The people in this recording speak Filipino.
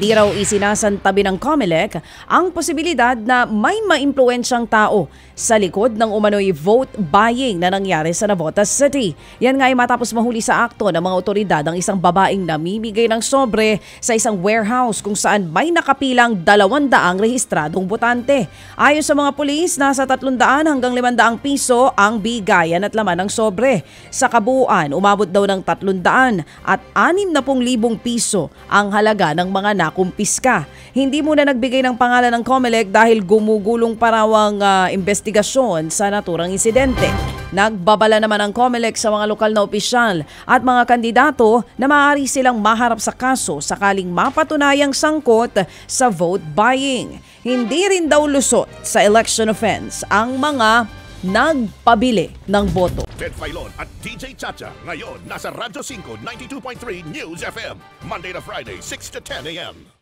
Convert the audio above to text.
Hindi raw isinasantabi ng COMELEC ang posibilidad na may maimpluwensyang tao sa likod ng umano'y vote buying na nangyari sa Navotas City. Yan nga ay matapos mahuli sa akto ng mga otoridad ang isang babaeng namimigay ng sobre sa isang warehouse kung saan may nakapilang 200 rehistradong botante. Ayon sa mga pulis, nasa 300 hanggang 500 piso ang bigayan at laman ng sobre. Sa kabuuan, umabot daw ng 300 at 60,000 piso ang halaga ng mga nakumpiska. Hindi muna nagbigay ng pangalan ng COMELEC dahil gumugulong pa raw ang investigasyon sa naturang insidente. Nagbabala naman ang COMELEC sa mga lokal na opisyal at mga kandidato na maaari silang maharap sa kaso sakaling mapatunayang sangkot sa vote buying. Hindi rin daw lusot sa election offense ang mga nagpabili ng boto. Ted Filon at DJ Chacha ngayon nasa Radyo 5 92.3 News FM Monday to Friday 6 to 10 a.m.